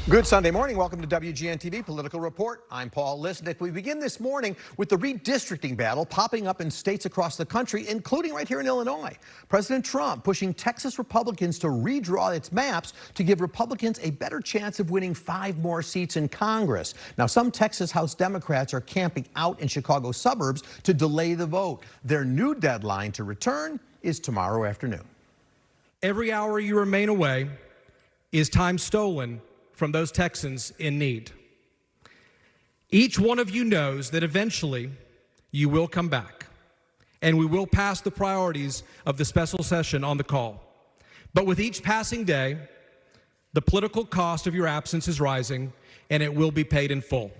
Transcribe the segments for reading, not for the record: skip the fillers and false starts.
Good Sunday morning. Welcome to WGN-TV Political Report. I'm Paul Lisnick. We begin this morning with the redistricting battle popping up in states across the country, including right here in Illinois. President Trump pushing Texas Republicans to redraw its maps to give Republicans a better chance of winning 5 more seats in Congress. Now, some Texas House Democrats are camping out in Chicago suburbs to delay the vote. Their new deadline to return is tomorrow afternoon. Every hour you remain away is time stolen from those Texans in need. Each one of you knows that eventually you will come back, and we will pass the priorities of the special session on the call. But with each passing day, the political cost of your absence is rising, and it will be paid in full.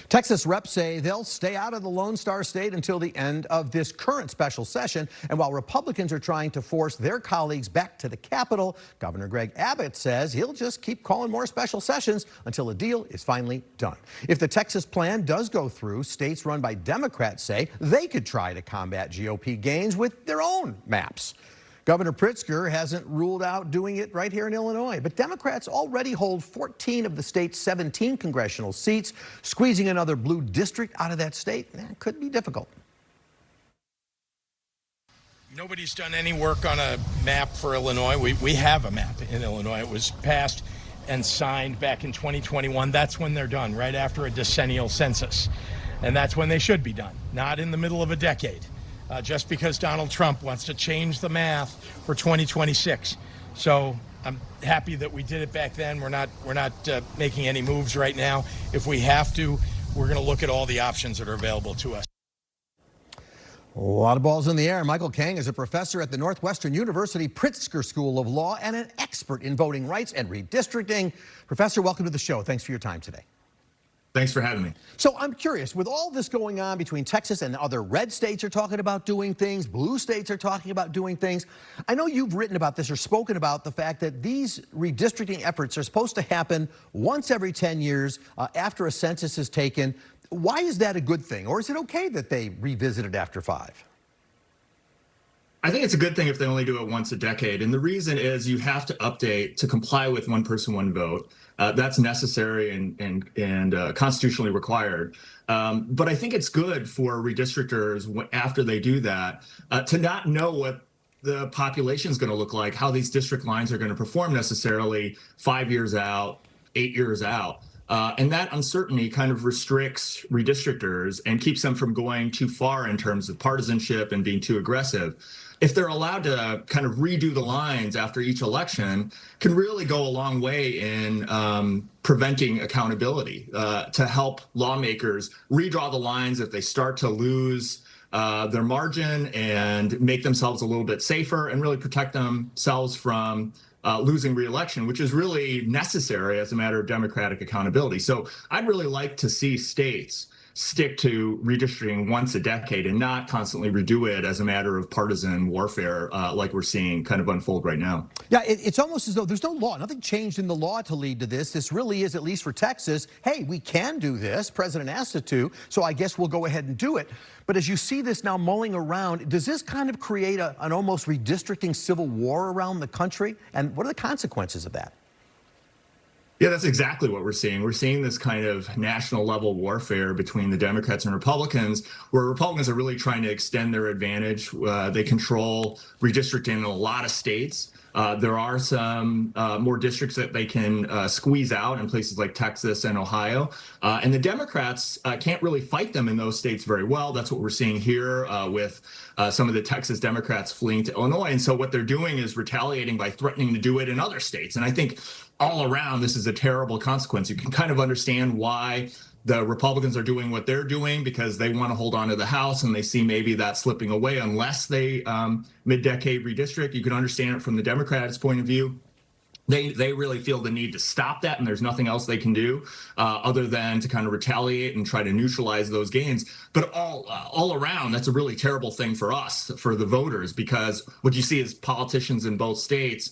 Texas reps say they'll stay out of the Lone Star State until the end of this current special session. And while Republicans are trying to force their colleagues back to the Capitol, Governor Greg Abbott says he'll just keep calling more special sessions until a deal is finally done. If the Texas plan does go through, states run by Democrats say they could try to combat GOP gains with their own maps. Governor Pritzker hasn't ruled out doing it right here in Illinois, but Democrats already hold 14 of the state's 17 congressional seats. Squeezing another blue district out of that state could be difficult. Nobody's done any work on a map for Illinois. We have a map in Illinois. It was passed and signed back in 2021. That's when they're done, right after a decennial census. And that's when they should be done, not in the middle of a decade. Just because Donald Trump wants to change the math for 2026. So I'm happy that we did it back then. We're not making any moves right now. If we have to, we're going to look at all the options that are available to us. A lot of balls in the air. Michael Kang is a professor at the Northwestern University Pritzker School of Law and an expert in voting rights and redistricting. Professor, welcome to the show. Thanks for your time today. Thanks for having me. So I'm curious, with all this going on between Texas and other red states are talking about doing things, blue states are talking about doing things. I know you've written about this or spoken about the fact that these redistricting efforts are supposed to happen once every 10 years after a census is taken. Why is that a good thing? Or is it okay that they revisit it after 5? I think it's a good thing if they only do it once a decade. And the reason is you have to update to comply with one person, one vote. That's necessary and constitutionally required. But I think it's good for redistrictors after they do that to not know what the population is going to look like, how these district lines are going to perform necessarily 5 years out, 8 years out. And that uncertainty kind of restricts redistrictors and keeps them from going too far in terms of partisanship and being too aggressive. If they're allowed to kind of redo the lines after each election, can really go a long way in preventing accountability to help lawmakers redraw the lines if they start to lose their margin and make themselves a little bit safer and really protect themselves from losing re-election, which is really necessary as a matter of democratic accountability. So I'd really like to see states stick to redistricting once a decade and not constantly redo it as a matter of partisan warfare like we're seeing kind of unfold right now. Yeah, it's almost as though there's no law. Nothing changed in the law to lead to this. This really is, at least for Texas, hey, we can do this. President asked it to, so I guess we'll go ahead and do it. But as you see this now mulling around, does this kind of create an almost redistricting civil war around the country? And what are the consequences of that? Yeah, that's exactly what we're seeing. We're seeing this kind of national level warfare between the Democrats and Republicans, where Republicans are really trying to extend their advantage. They control redistricting in a lot of states. There are some more districts that they can squeeze out in places like Texas and Ohio. And the Democrats can't really fight them in those states very well. That's what we're seeing here with some of the Texas Democrats fleeing to Illinois. And so what they're doing is retaliating by threatening to do it in other states. And I think all around, this is a terrible consequence. You can kind of understand why the Republicans are doing what they're doing, because they want to hold on to the House and they see maybe that slipping away unless they mid-decade redistrict. You can understand it from the Democrats' point of view. They really feel the need to stop that, and there's nothing else they can do other than to kind of retaliate and try to neutralize those gains. But all around, that's a really terrible thing for us, for the voters, because what you see is politicians in both states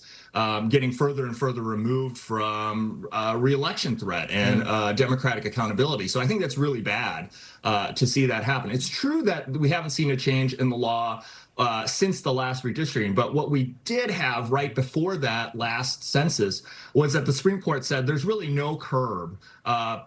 getting further and further removed from re-election threat and democratic accountability. So I think that's really bad to see that happen. It's true that we haven't seen a change in the law since the last redistricting. But what we did have right before that last census was that the Supreme Court said there's really no curb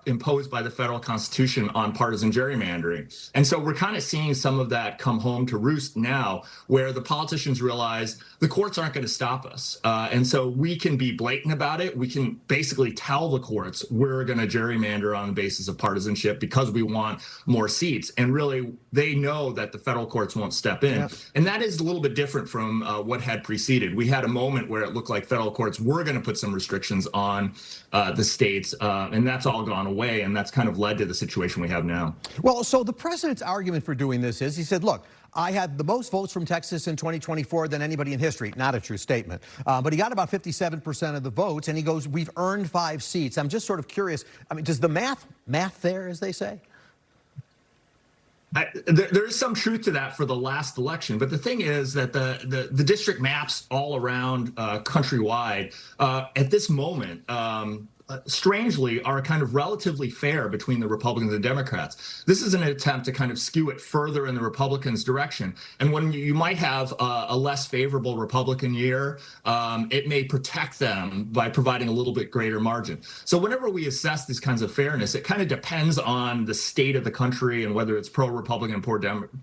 imposed by the federal Constitution on partisan gerrymandering. And so we're kind of seeing some of that come home to roost now, where the politicians realize the courts aren't going to stop us. And so we can be blatant about it. We can basically tell the courts we're going to gerrymander on the basis of partisanship because we want more seats. And really, they know that the federal courts won't step in. Yeah. And that is a little bit different from what had preceded. We had a moment where it looked like federal courts were going to put some restrictions on the states, and that's all gone away, and that's kind of led to the situation we have now. Well, so the president's argument for doing this is, he said, look, I had the most votes from Texas in 2024 than anybody in history. Not a true statement. But he got about 57% of the votes, and he goes, we've earned 5 seats. I'm just sort of curious. I mean, does the math there, as they say? There is some truth to that for the last election, but the thing is that the district maps all around countrywide at this moment strangely are kind of relatively fair between the Republicans and Democrats. This is an attempt to kind of skew it further in the Republicans' direction. And when you might have a less favorable Republican year, it may protect them by providing a little bit greater margin. So whenever we assess these kinds of fairness, it kind of depends on the state of the country and whether it's pro-Republican,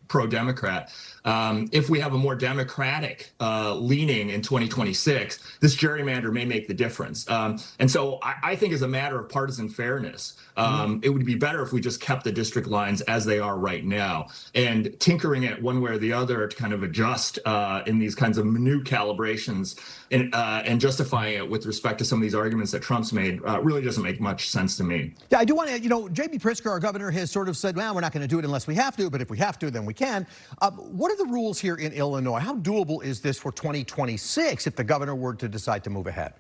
pro-Democrat. If we have a more Democratic leaning in 2026, this gerrymander may make the difference. And so I think as a matter of partisan fairness, it would be better if we just kept the district lines as they are right now, and tinkering it one way or the other to kind of adjust in these kinds of minute calibrations and justifying it with respect to some of these arguments that Trump's made really doesn't make much sense to me. Yeah, I do want to, J.B. Pritzker, our governor, has sort of said, well, we're not going to do it unless we have to, but if we have to, then we can. What are the rules here in Illinois? How doable is this for 2026 if the governor were to decide to move ahead?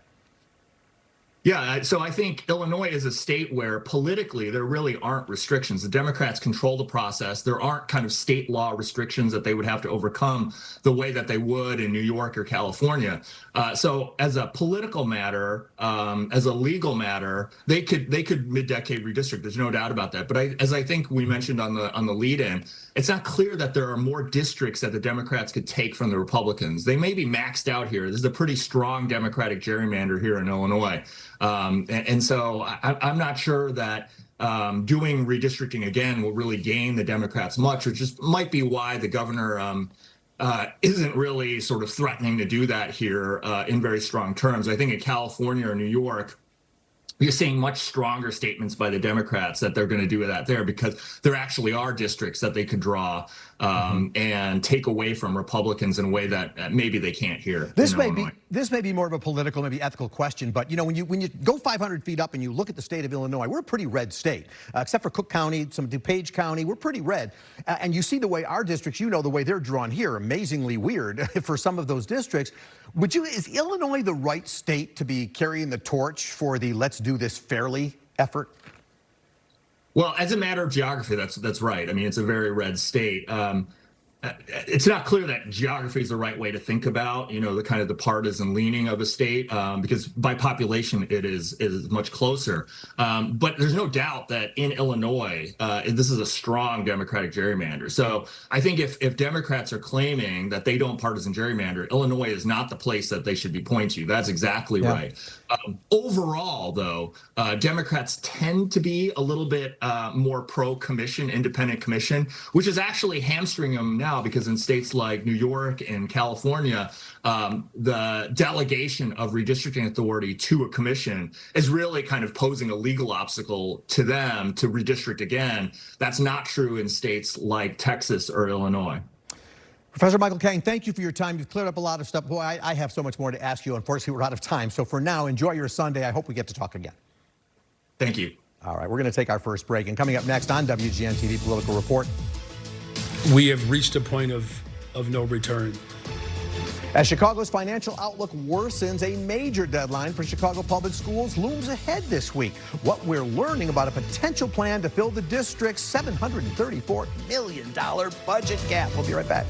Yeah, so I think Illinois is a state where politically there really aren't restrictions. The Democrats control the process. There aren't kind of state law restrictions that they would have to overcome the way that they would in New York or California. So as a political matter, as a legal matter, they could mid-decade redistrict. There's no doubt about that. But as I think we mentioned on the lead-in, it's not clear that there are more districts that the Democrats could take from the Republicans. They may be maxed out here. This is a pretty strong Democratic gerrymander here in Illinois. And so I'm not sure that doing redistricting again will really gain the Democrats much, which just might be why the governor isn't really sort of threatening to do that here in very strong terms. I think in California or New York, you're seeing much stronger statements by the Democrats that they're going to do that there, because there actually are districts that they could draw and take away from Republicans in a way that maybe they can't here. This may be more of a political, maybe ethical question, but when you go 500 feet up and you look at the state of Illinois, we're a pretty red state, except for Cook County, some DuPage County, we're pretty red. And you see the way our districts, the way they're drawn here, amazingly weird for some of those districts. Is Illinois the right state to be carrying the torch for the let's do this fairly effort? Well, as a matter of geography, that's right. I mean, it's a very red state. It's not clear that geography is the right way to think about, the kind of the partisan leaning of a state, because by population it is much closer. But there's no doubt that in Illinois, this is a strong Democratic gerrymander. So I think if Democrats are claiming that they don't partisan gerrymander, Illinois is not the place that they should be pointing to. That's exactly right. Overall, though, Democrats tend to be a little bit more pro-commission, independent commission, which is actually hamstringing them now, because in states like New York and California, the delegation of redistricting authority to a commission is really kind of posing a legal obstacle to them to redistrict again. That's not true in states like Texas or Illinois. Professor Michael Kane, thank you for your time. You've cleared up a lot of stuff. Boy, I have so much more to ask you. Unfortunately, we're out of time. So for now, enjoy your Sunday. I hope we get to talk again. Thank you. All right, we're going to take our first break. And coming up next on WGN TV Political Report. We have reached a point of no return. As Chicago's financial outlook worsens, a major deadline for Chicago public schools looms ahead this week. What we're learning about a potential plan to fill the district's $734 million budget gap. We'll be right back.